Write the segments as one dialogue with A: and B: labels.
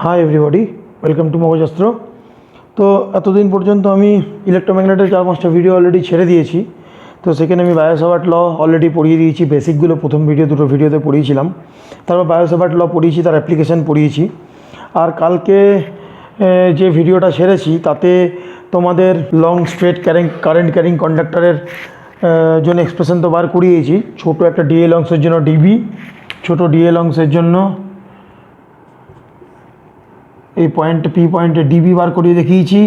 A: High everybody, welcome to Mogojastro. তো এতদিন পর্যন্ত আমি ইলেকট্রোম্যাগনেটের 4-5টা ভিডিও অলরেডি ছেড়ে দিয়েছি। তো সেখানে আমি বায়োসাভার্ট ল অলরেডি পড়িয়ে দিয়েছি। বেসিকগুলো প্রথম দুটো ভিডিওতে পড়িয়েছিলাম। তারপর বায়োসাভার্ট ল পড়িয়েছি, তার অ্যাপ্লিকেশান পড়িয়েছি। আর কালকে যে ভিডিওটা ছেড়েছি তাতে তোমাদের লং স্ট্রেট কারেন্ট ক্যারিং কন্ডাক্টরের জন্য এক্সপ্রেশন তো বার করিয়েছি। ছোটো একটা ডিএল অংশের জন্য ডিবি, ছোটো ডিএল অংশের জন্য এই পয়েন্টে পি পয়েন্টে ডিবি বার করে দেখিয়েছি,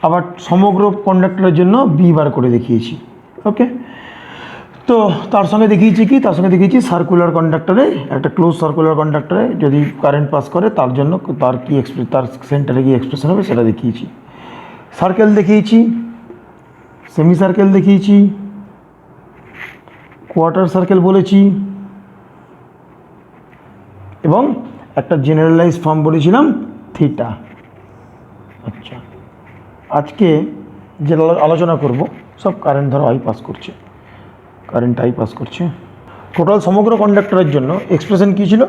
A: আবার সমগ্র কন্ডাক্টরের জন্য বি বার করে দেখিয়েছি। ওকে, তো তার সঙ্গে দেখিয়েছি সার্কুলার কন্ডাক্টরে, একটা ক্লোজ সার্কুলার কন্ডাক্টরে যদি কারেন্ট পাস করে তার জন্য তার সেন্টারে কি এক্সপ্রেশন হবে সেটা দেখিয়েছি। সার্কেল দেখিয়েছি, সেমি সার্কেল দেখিয়েছি, কোয়ার্টার সার্কেল বলেছি, এবং একটা জেনারেলাইজ ফর্ম বলেছিলাম থিটা। আচ্ছা, আজকে যে আলোচনা করব সব কারেন্ট ধরো আই পাস করছে, কারেন্ট আই পাস করছে। টোটাল সমগ্র কন্ডাক্টরের জন্য এক্সপ্রেশন কী ছিল?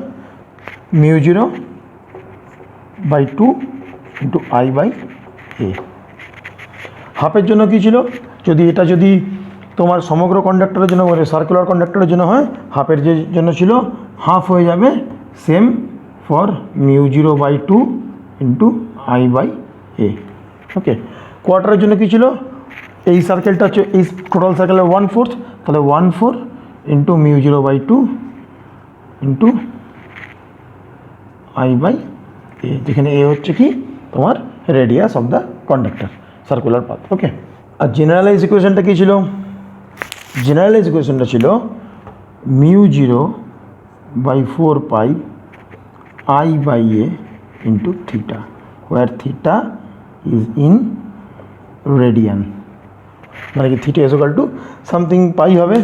A: μ0/2 ইন্টু আই বাই এ। হাফের জন্য কী ছিল? যদি তোমার সমগ্র কন্ডাক্টরের জন্য সার্কুলার কন্ডাক্টরের জন্য হয়, হাফের যে জন্য ছিল হাফ হয়ে যাবে same for μ0/2 into I by a. Okay, কোয়ার্টারের জন্য কী ছিল? এই সার্কেলটা হচ্ছে এই টোটাল সার্কেলের 1/4, তাহলে 1/4 into μ0/2 into I by a, যেখানে এ হচ্ছে কি তোমার radius of the conductor, circular path. Okay, আর জেনারেলাইজ ইকুয়েশনটা কী ছিল? জেনারেলাইজ ইকুয়েশনটা ছিল μ0/4 pi I by a into theta, where theta is in radian. মানে কি theta is equal to something pi হবে,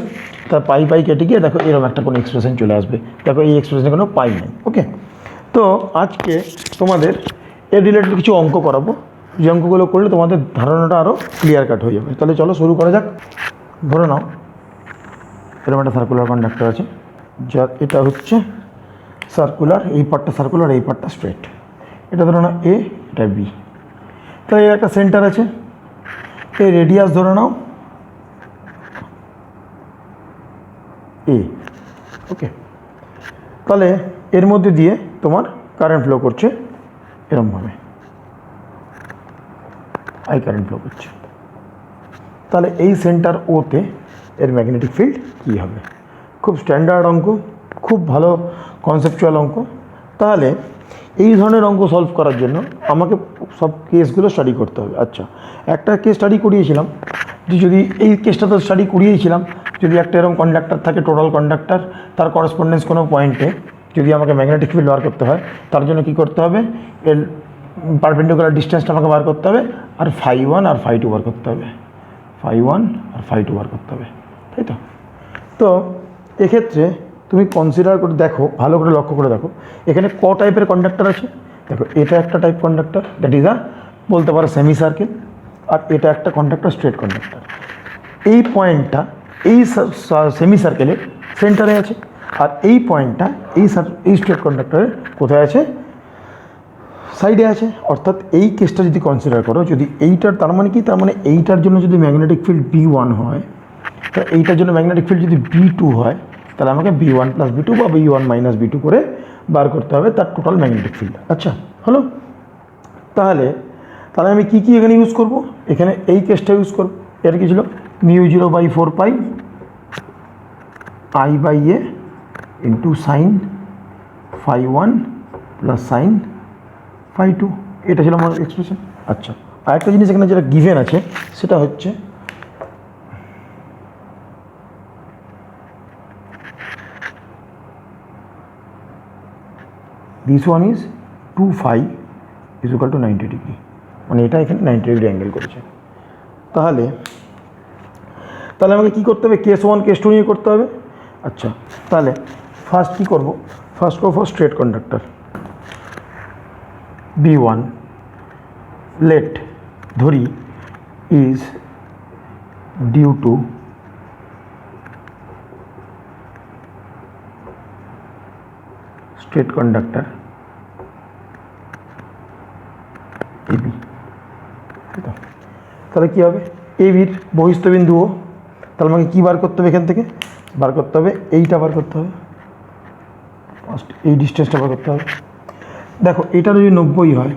A: তার পাই কেটে গিয়ে দেখো এরকম একটা কোনো এক্সপ্রেশন চলে আসবে। দেখো এই এক্সপ্রেশনে কোনো পাই নেই। ওকে, তো আজকে তোমাদের এর রিলেটেড কিছু অঙ্ক করাবো, যে অঙ্কগুলো করলে তোমাদের ধারণাটা আরও ক্লিয়ার কাট হয়ে যাবে। তাহলে চলো শুরু করা যাক। ধরে নাও এরকম একটা সার্কুলার কন্ডাক্টর আছে, যার এটা হচ্ছে সার্কুলার, এই পার্টটা সার্কুলার, এই পার্টটা স্ট্রেট। এটা ধরে নাও এ, এটা বি। তাহলে এর একটা সেন্টার আছে, এই রেডিয়াস ধরে নাও এ। ওকে, তাহলে এর মধ্যে দিয়ে তোমার কারেন্ট ফ্লো করছে এরমভাবে, আই কারেন্ট ফ্লো করছে। তাহলে এই সেন্টার ওতে এর ম্যাগনেটিক ফিল্ড কী হবে? খুব স্ট্যান্ডার্ড অঙ্ক, খুব ভালো কনসেপচুয়াল অঙ্ক। তাহলে এই ধরনের অঙ্ক সলভ করার জন্য আমাকে সব কেসগুলো স্টাডি করতে হবে। আচ্ছা, একটা কেস স্টাডি করিয়েছিলাম, যদি এই কেসটা তো স্টাডি করিয়েছিলাম, যদি একটা এরকম কন্ডাক্টর থাকে, টোটাল কন্ডাক্টর, তার করেসপন্ডেন্স কোনো পয়েন্টে যদি আমাকে ম্যাগনেটিক ফিল্ড বার করতে হয়, তার জন্য কি করতে হবে? এর পারপেন্ডিকুলার ডিস্টেন্সটা আমাকে বার করতে হবে, আর φ1 আর φ2 বার করতে হবে, φ1 আর φ2 বার করতে হবে, তাই তো? তো এক্ষেত্রে তুমি কনসিডার করে দেখো, ভালো করে লক্ষ্য করে দেখো, এখানে ক টাইপের কন্ডাক্টর আছে। দেখো, এটা একটা টাইপ কন্ডাক্টর, দ্যাট ইজ বলতে পারো সেমি সার্কেল, আর এটা একটা কন্ডাক্টর স্ট্রেট কন্ডাক্টর। এই পয়েন্টটা এই সেমি সার্কেলের সেন্টারে আছে, আর এই পয়েন্টটা এই স্ট্রেট কন্ডাক্টরের কোথায় আছে? সাইডে আছে। অর্থাৎ এই কেসটা যদি কনসিডার করো, যদি এইটার, তার মানে কি, তার মানে এইটার জন্য যদি ম্যাগনেটিক ফিল্ড B1 হয়, তো এইটার জন্য ম্যাগনেটিক ফিল্ড যদি B2 হয়, তাহলে আমাকে B1 + B2 বা B1 - B2 করে বার করতে হবে তার টোটাল ম্যাগনেটিক ফিল্ড। আচ্ছা, হলো। তাহলে আমি কি এখানে ইউজ করব? এখানে এই কেসটা ইউজ করব। এটা কি ছিল? μ0/4 pi I by a into sine φ1 plus sine φ2। এটা ছিল আমার এক্সপ্রেশন। আচ্ছা, আরেকটা জিনিস এখানে যেটা গিভেন আছে সেটা হচ্ছে this one is 2φ is equal to 90 degree, মানে এটা এখানে 90 ডিগ্রি অ্যাঙ্গেল করেছে। তাহলে আমাকে কী করতে হবে? কেস 1 কেস 2 নিয়ে করতে হবে। আচ্ছা, তাহলে ফার্স্ট কী করবো? First of straight conductor B1 let ধরি is due to straight conductor তাহলে কী হবে, এ বির বহিস্থ বিন্দু ও, তাহলে আমাকে কী বার করতে হবে এখান থেকে, বার করতে হবে এইটা বার করতে হবে, ফার্স্ট এই ডিস্টেন্সটা বার করতে হবে। দেখো এটা যদি 90 হয়,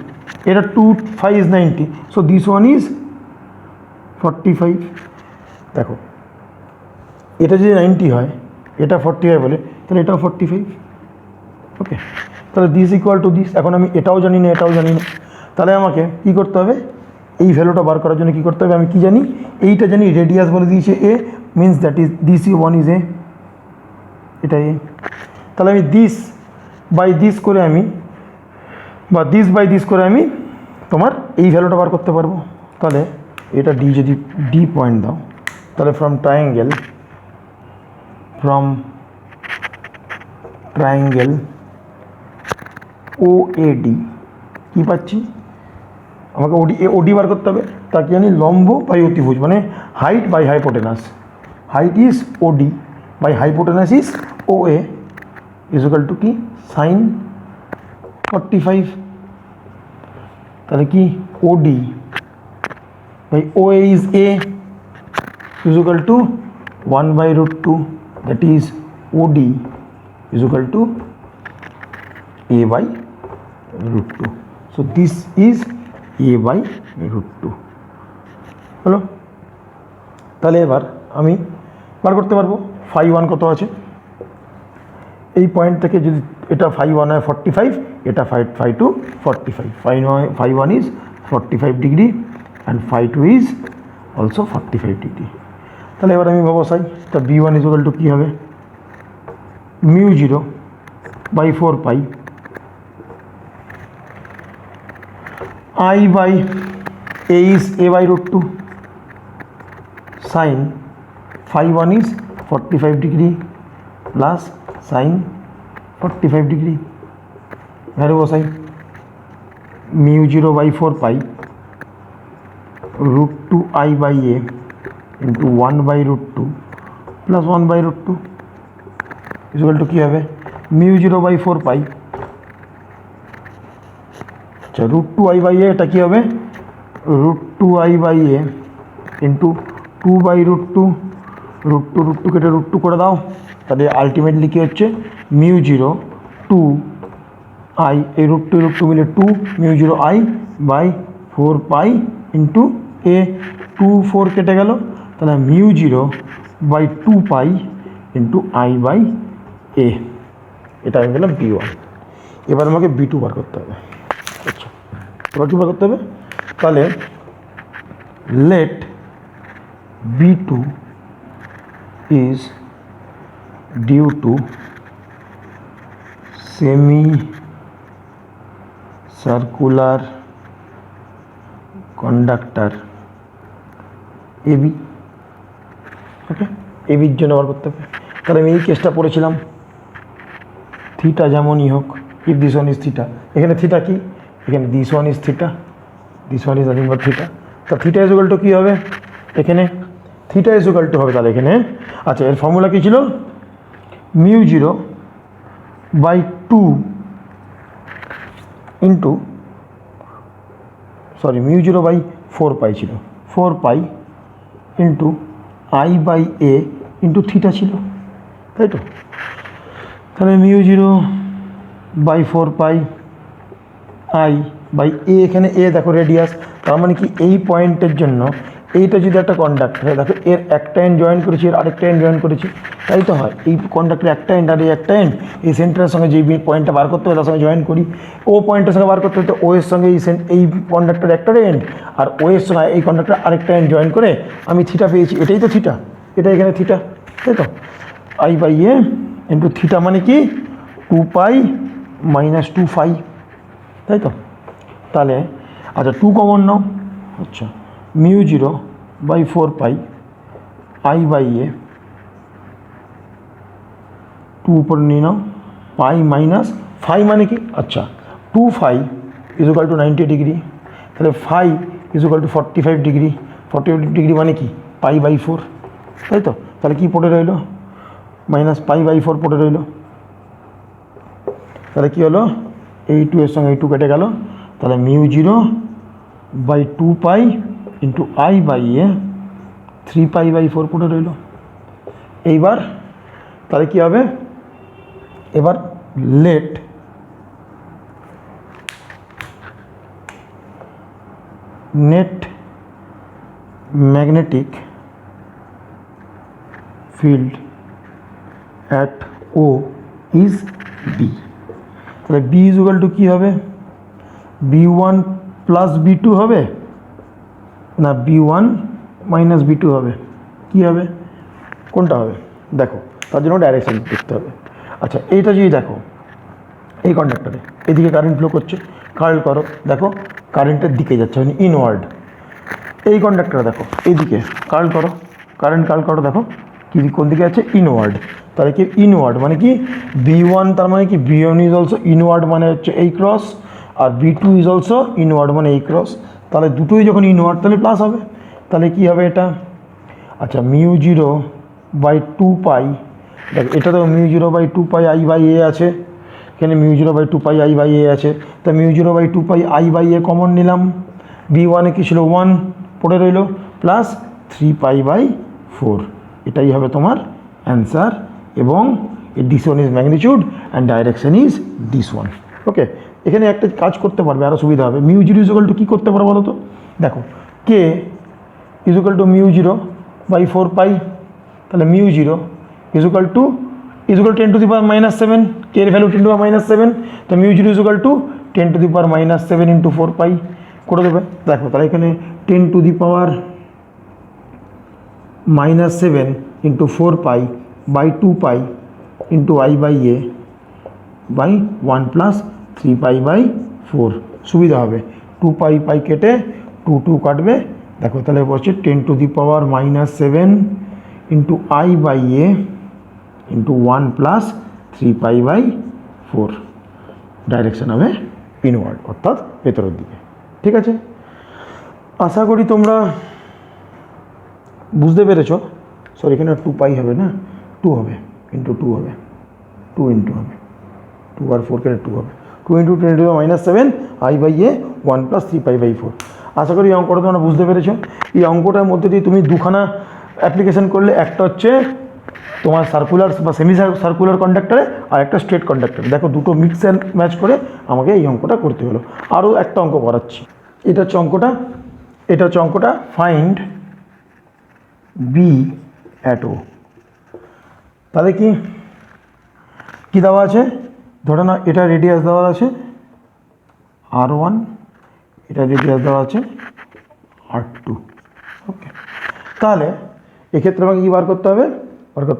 A: এটা 2 5 is 90, so this one is 45। দেখো এটা যদি 90 হয়, এটা 45 বলে, তাহলে এটাও 45। ওকে, তাহলে দিস ইকুয়াল টু দিস। এখন আমি এটাও জানি না, এটাও জানি না, তাহলে আমাকে কী করতে হবে, এই ভ্যালুটা বার করার জন্য কী করতে হবে, আমি কি জানি, এইটা জানি, রেডিয়াস বলে দিয়েছে a, means that is this one is a, এটা এ। তাহলে আমি দিস বাই দিস করে আমি, বা দিস বাই দিস করে আমি তোমার এই ভ্যালুটা বার করতে পারবো। তাহলে এটা ডি, যদি ডি পয়েন্ট দাও, তাহলে from triangle O A D কী পাচ্ছি, আমাকে ওডি বার করতে হবে। তাকে জানি লম্ব বাই অতিভুজ, মানে height by hypotenuse, height is OD by hypotenuse is O A, is equal to কি সাইন 45। তাহলে কি OD by O A is a, is equal to 1/√2, that is OD is equal to a/√2। So this is a/√2 হলো। তাহলে এবার আমি বার করতে পারবো φ1 কত আছে, এই পয়েন্ট থেকে যদি এটা φ1 হয় 45, এটা φ2 45, φ1 is 45 degree and φ2 is also 45 degree. তাহলে এবার আমি বসাই, তা b1 ইজ ইকুয়াল টু কী হবে, μ0/4π I/a is a/√2 sin φ1 is 45 degree plus sin 45 degree, value বসাই, μ0/4π √2 I/a into 1/√2 plus 1/√2 is equal to কী হবে, μ0/4π, আচ্ছা √2 I/a, এটা কী হবে, √2 I/a ইন্টু 2/√2, √2 কেটে √2 করে দাও, তাহলে আলটিমেটলি কী হচ্ছে, μ0 2 I, এই √2 মিলে 2, μ0 I/4π ইন্টু a, 2 4 কেটে গেল, তাহলে μ0/2π ইন্টু I/a, এটা আমি গেলাম b1। এবার আমাকে b2 বার করতে হবে। আচ্ছা এবার কী বার করতে হবে, তাহলে let b2 is due to semi-circular conductor AB। Okay, এবির জন্য বার করতে হবে। তাহলে আমি এই কেসটা পড়েছিলাম, থিটা যেমনই হোক, if this one is theta, এখানে থিটা কি, এখানে this one is theta, this one is nothing but theta. তা থিটা ইজ ইকুয়াল টু কী হবে, এখানে থিটা ইজ ইকুয়াল টু হবে, তাহলে এখানে আচ্ছা এর ফর্মুলা কী ছিল, μ0/2 ইন্টু μ0/4π ছিল, 4π ইন্টু I/a ইন্টু থিটা ছিল, তাই তো। তাহলে μ0/4π I/a, এখানে a দেখো রেডিয়াস, তার মানে কি এই পয়েন্টের জন্য এইটা যদি একটা কন্ডাক্টর হয়, দেখো এর একটা এন্ড জয়েন করেছি, এর আরেকটা এন্ড জয়েন করেছি, তাই তো হয়, এই কন্ডাক্টরের একটা এন্ড আর এই একটা এন্ড, এই সেন্টারের সঙ্গে যে পয়েন্টটা বার করতে হবে তার সঙ্গে জয়েন করি, ও পয়েন্টের সঙ্গে বার করতে হতো ও এর সঙ্গে এই কন্ডাক্টরের একটা এন্ড আর ও এর সঙ্গে এই কন্ডাক্টর আরেকটা এন্ড জয়েন করে আমি থিটা পেয়েছি, এটাই তো থিটা, এটা এখানে থিটা, তাই তো। I/a ইন্টু থিটা মানে কি 2π - 2φ, তাই তো। তাহলে আচ্ছা 2 কমন নাও, আচ্ছা μ0/4π I/a, 2 উপরে নিয়ে নাও, পাই মাইনাস ফাই মানে কি, আচ্ছা 2φ ইজ ইকুয়াল টু 90 ডিগ্রি, তাহলে phi is equal to 45 degree, 45 degree মানে কি π/4, তাই তো। তাহলে কি পড়ে রইল, মাইনাস π/4 পড়ে রইল, তাহলে কী হলো, এই 2 এর সঙ্গে এই 2 কেটে গেল, তাহলে μ0/2π ইন্টু আই বাই এ 3π/4 পড়ে রইল। এইবার তাহলে কী হবে, এবার let net magnetic field at O is B. তাহলে বি ইজ ইকুয়াল টু কী হবে, B1 প্লাস B2 হবে না B1 মাইনাস B2 হবে, কী হবে, কোনটা হবে দেখো, তার জন্য ডাইরেকশন দেখতে হবে। আচ্ছা এইটা যদি দেখো, এই কন্ডাক্টরে এদিকে কারেন্ট ফ্লো করছে, কার্ল করো, দেখো কারেন্টের দিকে যাচ্ছে মানে ইনওয়ার্ড। এই কন্ডাক্টরে দেখো এইদিকে কার্ল করো, কারেন্ট কার্ল করো, দেখো কি কোন দিকে আছে, ইনওয়ার্ড। তাহলে কি ইনওয়ার্ড মানে কি B1, তার মানে কি B1 ইজ অলসো ইনওয়ার্ড মানে হচ্ছে এই ক্রস, আর B2 ইজ অলসো ইনওয়ার্ড মানে এই ক্রস। তাহলে দুটোই যখন ইনওয়ার্ড তাহলে প্লাস হবে। তাহলে কি হবে এটা, আচ্ছা μ0/2π, দেখ এটা তো μ0/2π I/a আছে, এখানে μ0/2π I/a আছে, তা μ0/2π I/a কমন নিলাম, B1 কি ছিল 1 পড়ে রইল, প্লাস 3π/4, এটাই হবে তোমার অ্যান্সার। এবং this one is magnitude and direction is this one. Okay, এখানে একটা কাজ করতে পারবে, আরও সুবিধা হবে। μ0 ইজ ইকুয়াল টু কী করতে পারো বলো তো, দেখো কে ইজ ইকুয়াল টু μ0/4π, তাহলে μ0 ইজ ইকুয়াল টু 10⁻⁻7, কে এর ভ্যালু 10⁻⁻7, তো μ0 ইজ ইকুয়াল টু 10⁻⁻7 ইন্টু 4π করে দেবে। দেখো তাহলে এখানে 10⁻⁻7 into 4π/2π into I/a by 1 plus 3π/4 সুবিধা হবে। 2π কেটে 2 কাটবে, দেখো তাহলে বলছে 10⁻⁻7 into I/a into 1 plus 3π/4, direction হবে ইনওয়ার্ড অর্থাৎ ভেতরের দিকে। ঠিক আছে, আশা করি তোমরা বুঝতে পেরেছো। সরি এখানে 2π হবে না, 2 হবে, ইন্টু 2 হবে, 2 ইন্টু হবে, 2 আর 4 কেটে 2 হবে, 2 ইন্টু 10⁻⁻7 I/a 1 প্লাস 3π/4। আশা করি এই অঙ্কটা তোমরা বুঝতে পেরেছো। এই অঙ্কটার মধ্যে দিয়ে তুমি দুখানা অ্যাপ্লিকেশন করলে, একটা হচ্ছে তোমার সার্কুলার বা সেমি সার্কুলার কন্ডাক্টরে, আর একটা স্ট্রেট কন্ডাক্টরে। দেখো দুটো মিক্স অ্যান্ড ম্যাচ করে আমাকে এই অঙ্কটা করতে হলো। আরও একটা অঙ্ক করাচ্ছি, এটা হচ্ছে অঙ্কটা, ফাইন্ড বি অ্যাট ও। তাহলে কি দেওয়া আছে, ধরে না এটা রেডিয়াস দেওয়া আছে R1, এটা রেডিয়াস দেওয়া আছে R2। ওকে, তাহলে এক্ষেত্রে আমাকে কী বার করতে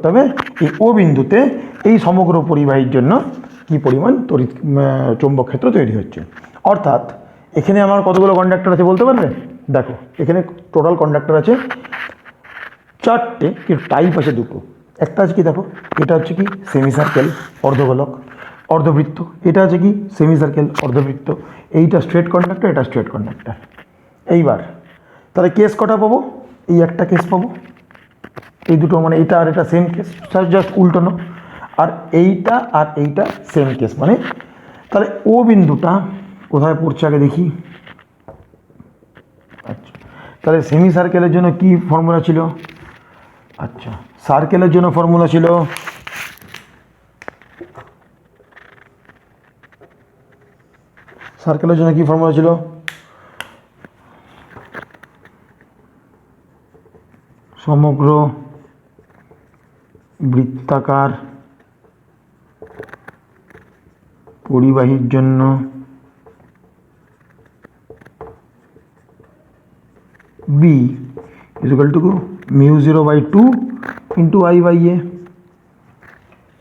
A: হবে এই ও বিন্দুতে এই সমগ্র পরিবাহীর জন্য কি পরিমাণ তড়িৎ চৌম্বক ক্ষেত্র তৈরি হচ্ছে। অর্থাৎ এখানে আমার কতগুলো কন্ডাক্টর আছে বলতে পারবে, দেখো এখানে টোটাল কন্ডাক্টর আছে 4টে, কিন্তু টাইপ আছে দুটো। একটা আছে কি, দেখো এটা হচ্ছে কি সেমি সার্কেল অর্ধগোলক অর্ধবৃত্ত, এটা আছে কি সেমি সার্কেল অর্ধবৃত্ত, এইটা স্ট্রেট কন্ডাক্টর, এটা স্ট্রেট কন্ডাক্টর। এইবার তাহলে কেস কটা পাবো, এই একটা কেস পাবো, এই দুটো মানে এটা আর এটা সেম কেস, জাস্ট উল্টানো, আর এইটা সেম কেস। মানে তাহলে ও বিন্দুটা কোথায় পড়ছে আগে দেখি। আচ্ছা, তাহলে সেমি সার্কেলের জন্য কি ফর্মুলা ছিল, আচ্ছা সার্কেলের জন্য ফর্মুলা ছিল সমগ্র বৃত্তাকার পরিবাহীর জন্য B is equal to μ0/2 into I/a।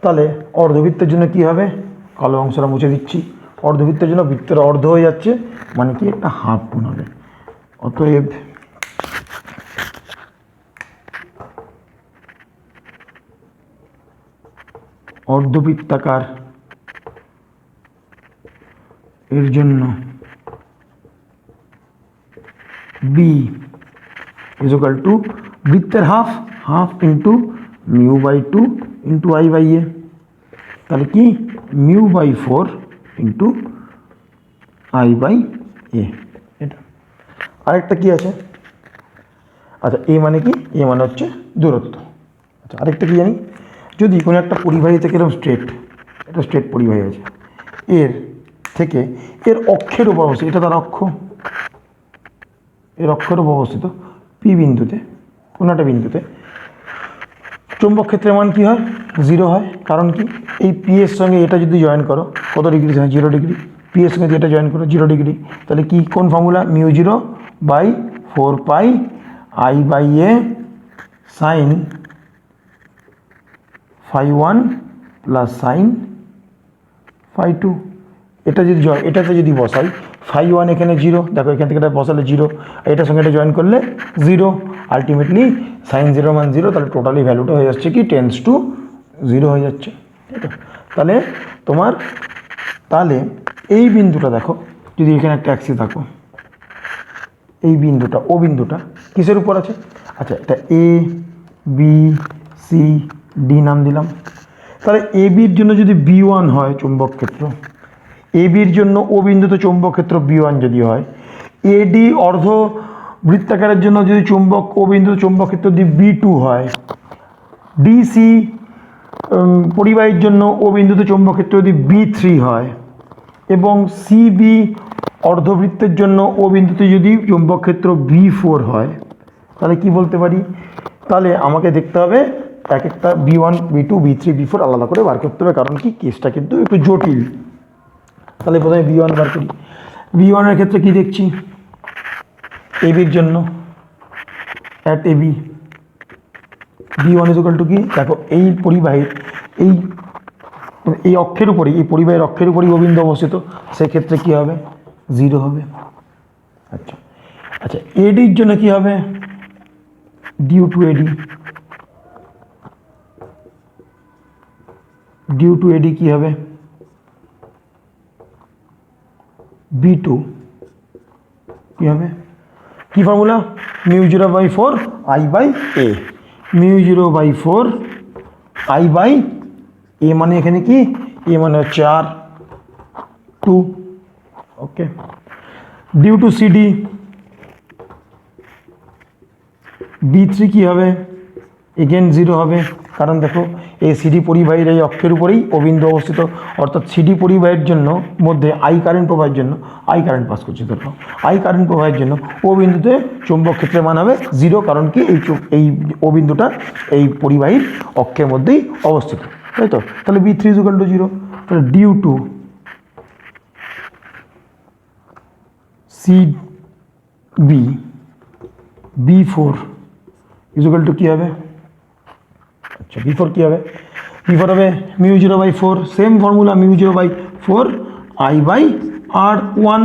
A: তাহলে অর্ধবৃত্তের জন্য কি হবে, কালো অংশটা মুছে দিচ্ছি, অর্ধবৃত্তের জন্য বৃত্তের অর্ধ হয়ে যাচ্ছে, মানে কি একটা হাফ গুণ হবে। অতএব অর্ধবৃত্তাকার এর জন্য B is equal to বৃত্তের হাফ ইন্টু μ/2 ইন্টু I/a। তাহলে কি μ/4 ইন্টু I/a। এটা আরেকটা কি আছে, আচ্ছা এ মানে কি, এ মানে হচ্ছে দূরত্ব। আচ্ছা আরেকটা কি জানি, যদি কোনো একটা পরিবাহী থেকে এরকম স্ট্রেট, এটা স্ট্রেট পরিবাহী আছে, এর থেকে এর অক্ষের উপর অবস্থিত, এটা তার অক্ষ, এর অক্ষের উপর অবস্থিত পি বিন্দুতে, কোনো একটা বিন্দুতে চুম্বক ক্ষেত্রের মান কী হয়, 0 হয়। কারণ কি, এই পি এর সঙ্গে এটা যদি জয়েন করো কত ডিগ্রি হয়, 0 ডিগ্রি। পি এর সঙ্গে যেটা জয়েন করো 0 ডিগ্রি, তাহলে কি কোন ফর্মুলা, μ0/4 পাই I/a সাইন φ1 প্লাস সাইন φ2। এটা যদি এটাতে যদি বসাই φ1 এখানে 0, দেখো এখান থেকে এটা বসালে 0, এটার সঙ্গে এটা জয়েন করলে 0, আলটিমেটলি সাইন 0 মান 0, তাহলে টোটালি ভ্যালুটা হয়ে যাচ্ছে কি টেন্স টু 0 হয়ে যাচ্ছে, ঠিক আছে। তাহলে তোমার, তাহলে এই বিন্দুটা দেখো, যদি এখানে একটা অ্যাক্সিস থাকো, এই বিন্দুটা, ও বিন্দুটা কিসের উপর আছে, আচ্ছা এটা এ বি সি ডি নাম দিলাম। তাহলে এ বির জন্য যদি B1 হয় চুম্বক ক্ষেত্র, এ বির জন্য ও বিন্দুতে চুম্বক ক্ষেত্র B1 যদি হয়, এডি অর্ধ বৃত্তাকারের জন্য যদি চুম্বক ও বিন্দুতে চুম্বক ক্ষেত্র যদি B2 হয়, ডিসি পরিবাহীর জন্য ও বিন্দুতে চুম্বক ক্ষেত্র যদি B3 হয়, এবং সিবি অর্ধবৃত্তের জন্য ও বিন্দুতে যদি চুম্বক ক্ষেত্র B4 হয়, তাহলে কি বলতে পারি, তাহলে আমাকে দেখতে হবে এক একটা B1 B2 B3 B4 আলাদা করে বার করতে হবে, কারণ কি কেসটা কিন্তু একটু জটিল। তাহলে প্রথমে B1 বার করি। B1 এর ক্ষেত্রে কি দেখছি, এবির জন্য at AB B1 equal to কি, দেখো এই পরিবাহীর এই অক্ষের উপরেই, এই পরিবাহীর অক্ষের উপরেই ও বিন্দু অবস্থিত, সেক্ষেত্রে কি হবে, 0 হবে। আচ্ছা আচ্ছা এডির জন্য কি হবে, ডিউ টু এডি কি হবে, B2 কি হবে, কি ফর্মুলা, μ0/4 I/a, μ0/4 I/a মানে এখানে কি, এ মানে হচ্ছে R2, okay. Due to CD B3 কি হবে, এগেন 0 হবে, কারণ দেখো এই সিডি পরিবাহীর এই অক্ষের উপরেই ও বিন্দু অবস্থিত, অর্থাৎ সিডি পরিবাহীর জন্য মধ্যে আই কারেন্ট প্রবাহের জন্য, আই কারেন্ট পাস করছে দেখো, আই কারেন্ট প্রবাহের জন্য ও বিন্দুতে চুম্বক ক্ষেত্রের মান হবে 0, কারণ কি এই ও বিন্দুটা এই পরিবাহীর অক্ষের মধ্যেই অবস্থিত, তাই তো। তাহলে B3 ইকুয়াল টু 0, তাহলে due to CB B4 equal to কি হবে, আচ্ছা B4 কি হবে, B4 হবে μ0/4, সেম ফর্মুলা μ0/4 I/R1,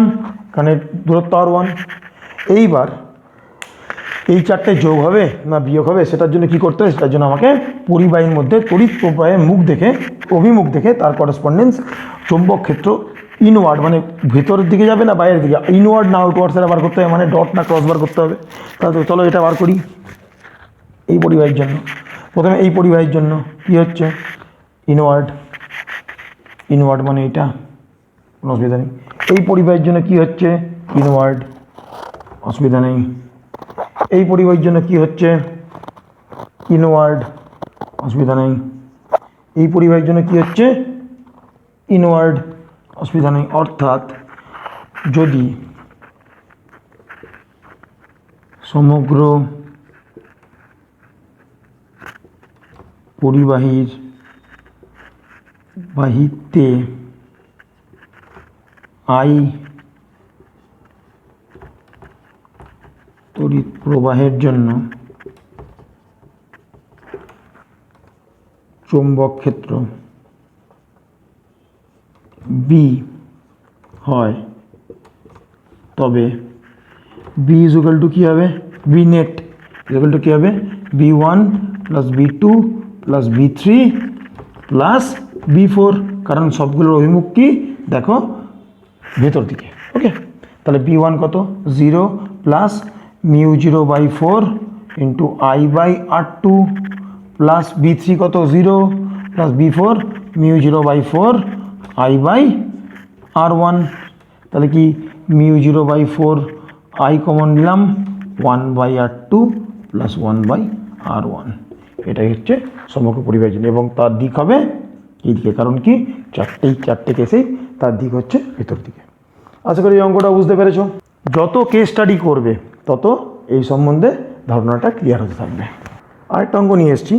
A: কারণ দূরত্ব R1। এইবার এই চারটে যোগ হবে না বিয়োগ হবে, সেটার জন্য কি করতে হবে, সেটার জন্য আমাকে পরিবাহীর মধ্যে তড়িৎ প্রবাহের মুখ দেখে, অভিমুখ দেখে তার করেসপন্ডেন্স চুম্বক ক্ষেত্র ইনওয়ার্ড, মানে ভেতরের দিকে যাবে না বাইরের দিকে, ইনওয়ার্ড না আউটওয়ার্ড সেটা বার করতে হবে, মানে ডট না ক্রস বার করতে হবে। তাহলে চলো এটা বার করি। এই পরিবাহীর জন্য প্রথমে, এই পরিবাহীর জন্য কি হচ্ছে, ইনওয়ার্ড মানে এটা, কোনো অসুবিধা নেই। এই পরিবাহীর জন্য কি হচ্ছে, ইনওয়ার্ড, অসুবিধা নেই। এই পরিবাহীর জন্য কি হচ্ছে, ইনওয়ার্ড, অসুবিধা নেই। এই পরিবাহীর জন্য কি হচ্ছে, ইনওয়ার্ড, অসুবিধা নেই। অর্থাৎ যদি সমগ্র পরিবাহীর বাহিতে আই তড়িৎ প্রবাহের জন্য চৌম্বক ক্ষেত্র বি হয়, তবে বি ইকুয়াল টু কী হবে, বি নেট ইকুয়াল টু কী হবে, B1 plus B2 plus B3 plus B4, কারণ সবগুলোর অভিমুখ কি দেখো ভেতর দিকে, ওকে। তাহলে B1 কত, 0 plus μ0/4 into I/R2 plus B3 কত, 0 প্লাস B4 μ0/4 I/R1, তাহলে কি μ0/4 I কমন নিলাম 1/R2 প্লাস 1/r1, এটাই হচ্ছে সমগ্র পরিবাহীর জন্য, এবং তার দিক হবে এই দিকে, কারণ কি চারটে কেসেই তার দিক হচ্ছে ভেতর দিকে। আশা করি এই অঙ্কটা বুঝতে পেরেছ। যত কেস স্টাডি করবে তত এই সম্বন্ধে ধারণাটা ক্লিয়ার হতে থাকবে। আরেকটা অঙ্ক নিয়ে এসেছি।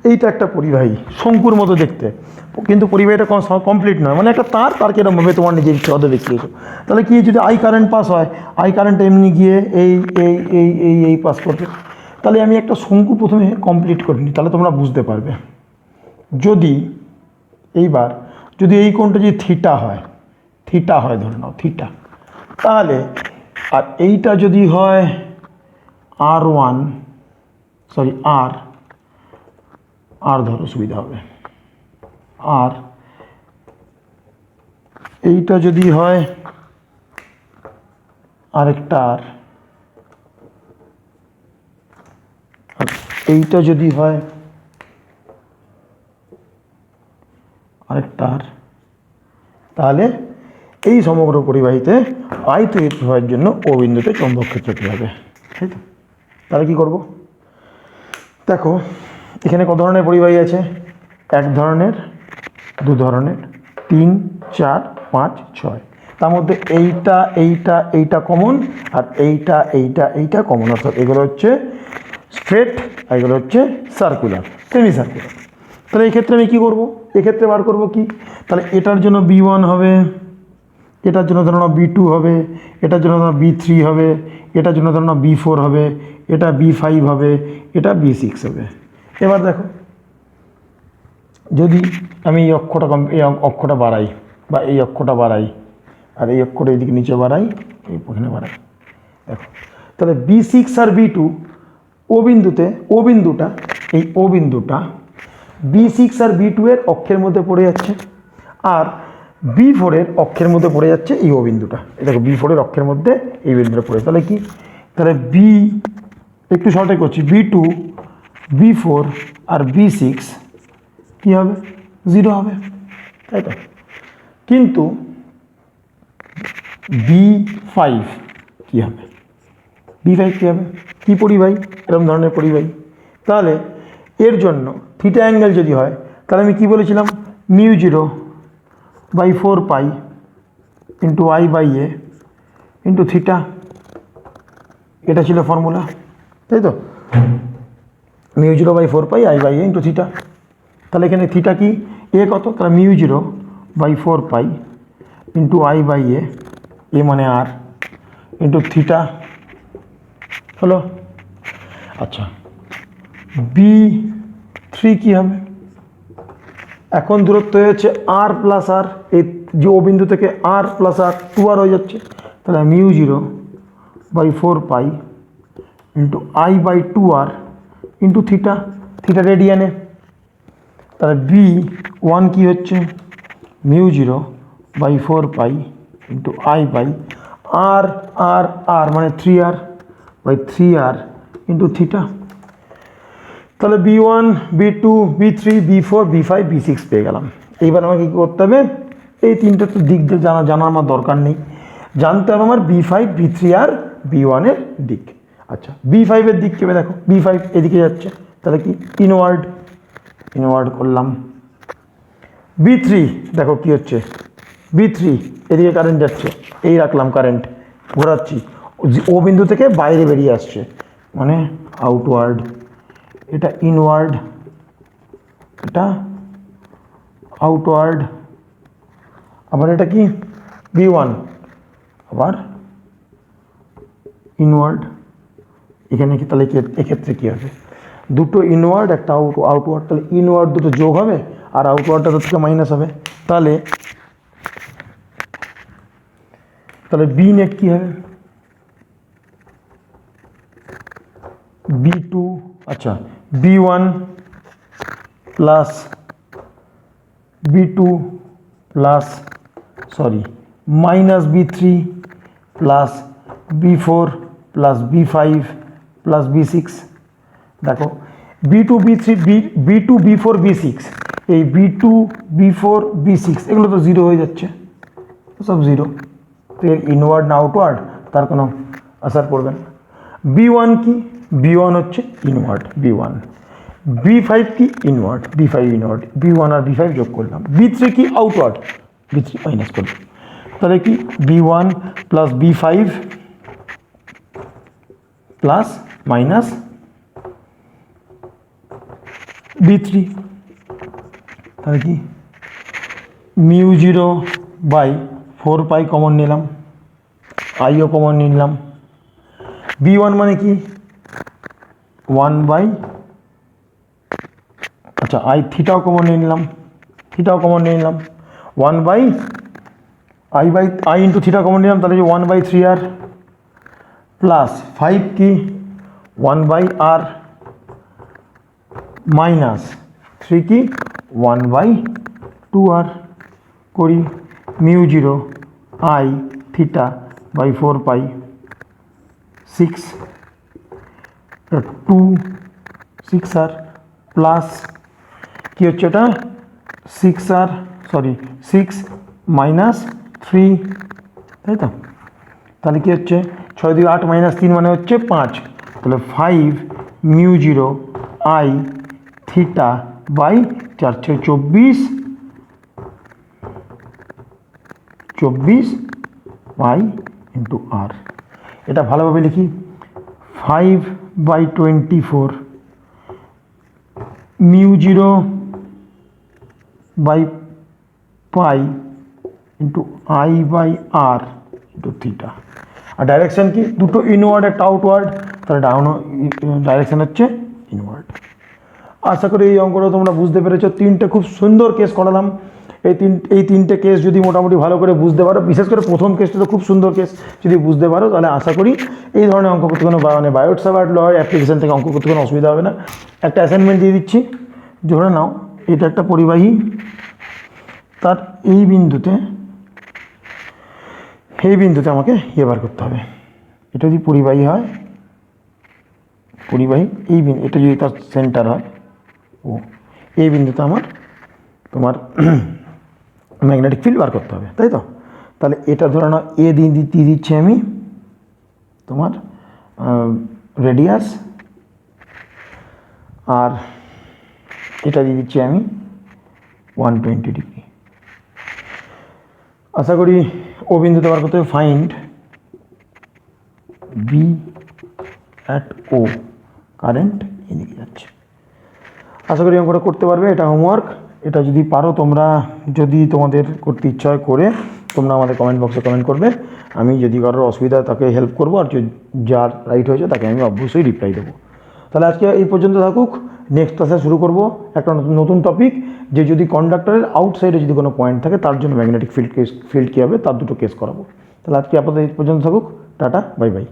A: এইটা একটা পরিবাহী, শঙ্কুর মতো দেখতে, কিন্তু পরিবাহীটা কমপ্লিট নয়, মানে একটা তার কিরমভাবে তোমার নিজের ইচ্ছে অত দেখিয়েছো। তাহলে কি, যদি আই কারেন্ট পাস হয়, আই কারেন্ট এমনি গিয়ে এই পাস করবে। তাহলে আমি একটা শঙ্কু প্রথমে কমপ্লিট করে নিই, তাহলে তোমরা বুঝতে পারবে। যদি এই কোণটা যদি থিটা হয় ধরে নাও থিটা, তাহলে আর এইটা যদি হয় আর ধরো সুবিধা হবে, আর এইটা যদি হয় আরেকটা আর এইটা যদি হয় আরেকটা, তাহলে এই সমগ্র পরিবাহীতে আই তড়িৎ প্রবাহের জন্য ও বিন্দুতে চৌম্বক ক্ষেত্রটি হবে, তাই তো? তাহলে কি করব, দেখো এখানে কত ধরনের পরিবাহী আছে, 1 ধরনের, 2 ধরনের, 3, 4, 5, 6, তার মধ্যে এইটা কমন, আর এইটা কমন, অর্থাৎ এগুলো হচ্ছে স্ট্রেট আর এগুলো হচ্ছে সার্কুলার, সেমি সার্কুলার। তাহলে এই ক্ষেত্রে আমি কী করবো, এক্ষেত্রে বার করব কি, তাহলে এটার জন্য B1 হবে, এটার জন্য ধরো না B2 হবে, এটার জন্য ধরো B3 হবে, এটার জন্য ধরো না B4 হবে, এটা B5 হবে, এটা B6 হবে। এবার দেখো, যদি আমি এই অক্ষটা বাড়াই, বা এই অক্ষটা বাড়াই, আর এই অক্ষটা এইদিকে নিচে বাড়াই, এই ওখানে বাড়াই, দেখো তাহলে B6 আর B2 ও বিন্দুটা B6 আর B2 এর অক্ষের মধ্যে পড়ে যাচ্ছে, আর B4 এর অক্ষের মধ্যে পড়ে যাচ্ছে এই ও বিন্দুটা। দেখো B4 এর অক্ষের মধ্যে এই বিন্দুটা পড়ে, তাহলে কি, তাহলে একটু শর্টে করছি, B2, B4 আর B6 কি হবে, 0 হবে, তাই তো? কিন্তু B5 কি হবে, কি পরিবাহী, এরকম ধরনের পরিবাহী। তাহলে এর জন্য থিটা অ্যাঙ্গেল যদি হয়, তাহলে আমি কি বলেছিলাম, μ0/4π ইন্টু I/a ইন্টু থিটা, এটা ছিল ফর্মুলা, তাই তো? μ0/4π I/a ইন্টু থিটা। তাহলে এখানে থিটা কি, এ কত, তাহলে μ0/4π ইন্টু I/a, এ মানে আর, ইন্টু থিটা হলো। আচ্ছা, B3 কি হবে, এখন দূরত্ব হয়েছে r প্লাস আর, এই যে ও বিন্দু থেকে r প্লাস আর 2r হয়ে যাচ্ছে, তাহলে μ0/4π ইন্টু I/2r ইন্টু থিটা রেডিয়ানে। তাহলে B1 কি হচ্ছে, μ0/4π ইন্টু I/r মানে 3r/3r ইন্টু থিটা। তাহলে B1, B2, B3, B4, B5, B6 পেয়ে গেলাম। এইবার আমাকে কী করতে হবে, এই তিনটা তো দিক জানা আমার দরকার নেই, জানতে হবে আমার B5, B3 আর B1 এর দিক। আচ্ছা, B5 এর দিক কেবে, দেখো B5 এদিকে যাচ্ছে, তাহলে কি ইনওয়ার্ড করলাম। B3 দেখো কি হচ্ছে, B3 এদিকে কারেন্ট যাচ্ছে, এই রাখলাম কারেন্ট, ঘোরাচ্ছি, ও বিন্দু থেকে বাইরে বেরিয়ে আসছে, মানে আউটওয়ার্ড, এটা ইনওয়ার্ড, এটা আউটওয়ার্ড, আবার এটা কি B1, আবার ইনওয়ার্ড। এখানে কি, তাহলে এক্ষেত্রে কী হবে, দুটো ইনওয়ার্ড একটা আউটওয়ার্ড, তাহলে ইনওয়ার্ড দুটো যোগ হবে আর আউটওয়ার্ডটা তো থেকে মাইনাস হবে, তাহলে B নেট কী হবে, B2, আচ্ছা B1 plus B2 plus minus B3 plus B4 plus B5 plus B6। দেখো B2, B4, B6, এই B2, B4, B6 এগুলো তো 0 হয়ে যাচ্ছে, সব 0, তো এর ইনওয়ার্ড না আউটওয়ার্ড তার কোনো আসার পড়বে না। B1 কি, B1 হচ্ছে ইনওয়ার্ড B1, B5 কি ইনওয়ার্ড B5 ইনওয়ার্ড, B1 আর B5 যোগ করলাম, B3 কি আউটওয়ার্ড B3 মাইনাস করলাম। তাহলে কি B1 plus B5 plus minus B3, তাহলে কি μ0/4 কমন নিলাম, আইও কমন নিলাম। B1 মানে কি 1 আচ্ছা আই থিটাও কমন নিয়ে নিলাম, 1/i ইন্টু থিটা কমন নিলাম, তাহলে 1/3r প্লাস 5 কি 1/r মাইনাস 3 কি 1/2r করি μ0 i theta by 4 6 6r plus কি হচ্ছে এটা 6 মাইনাস 3, তাই তো? তাহলে কি হচ্ছে 6 2 8 মাইনাস 3 মানে হচ্ছে 5, তাহলে 5 μ0 i theta by 4 6 24 pi into আর। এটা ভালোভাবে লিখি 5/24 μ0/পাই ইন্টু i/r ইন্টু থিটা। আর ডাইরেকশান কি দুটো ইনওয়ার্ড একটা আউটওয়ার্ড, তাহলে ডাইরেকশান হচ্ছে ইনওয়ার্ড। আশা করি এই অঙ্কটা তোমরা বুঝতে পেরেছো। তিনটে খুব সুন্দর কেস করালাম। এই তিনটে কেস যদি মোটামুটি ভালো করে বুঝতে পারো, বিশেষ করে প্রথম কেসটা তো খুব সুন্দর কেস, যদি বুঝতে পারো তাহলে আশা করি এই ধরনের অঙ্ক করতে কোনো মানে বায়োট সাভার্ট লয়ের অ্যাপ্লিকেশন থেকে অঙ্ক করতে কোনো অসুবিধা হবে না। একটা অ্যাসাইনমেন্ট দিয়ে দিচ্ছি, ধরে নাও এটা একটা পরিবাহী, তার এই বিন্দুতে আমাকে বার করতে হবে। এটা যদি পরিবাহী হয়, এই বিন্দু, এটা যদি তার সেন্টার হয়, ও এই বিন্দুতে তোমার ম্যাগনেটিক ফিল্ড বার করতে হবে, তাই তো? তাহলে এটা ধরে নাও এ দিয়ে দিচ্ছি আমি তোমার রেডিয়াস, আর এটা দিয়ে দিচ্ছি আমি 120 ডিগ্রি। আশা করি ও বিন্দুতে বার করতে হবে। Find B at O, current এদিকে যাচ্ছে। আশা করি অঙ্কটা করতে পারবে। এটা হোমওয়ার্ক, এটা যদি পারো তোমরা, যদি তোমাদের করতে ইচ্ছা হয় করে তোমরা আমাদের কমেন্ট বক্সে কমেন্ট করবে। আমি যদি কারোর অসুবিধা তাকে হেল্প করবো, আর যার রাইট হয়েছে তাকে আমি অবশ্যই রিপ্লাই দেবো। তাহলে আজকে এই পর্যন্ত থাকুক। নেক্সট ক্লাসে শুরু করব একটা নতুন টপিক, যে যদি কন্ডাক্টরের আউটসাইডে যদি কোনো পয়েন্ট থাকে তার জন্য ম্যাগনেটিক ফিল্ড কী হবে, তার দুটো কেস করাবো। তাহলে আজকে আপাতত এই পর্যন্ত থাকুক। Tata, bye bye.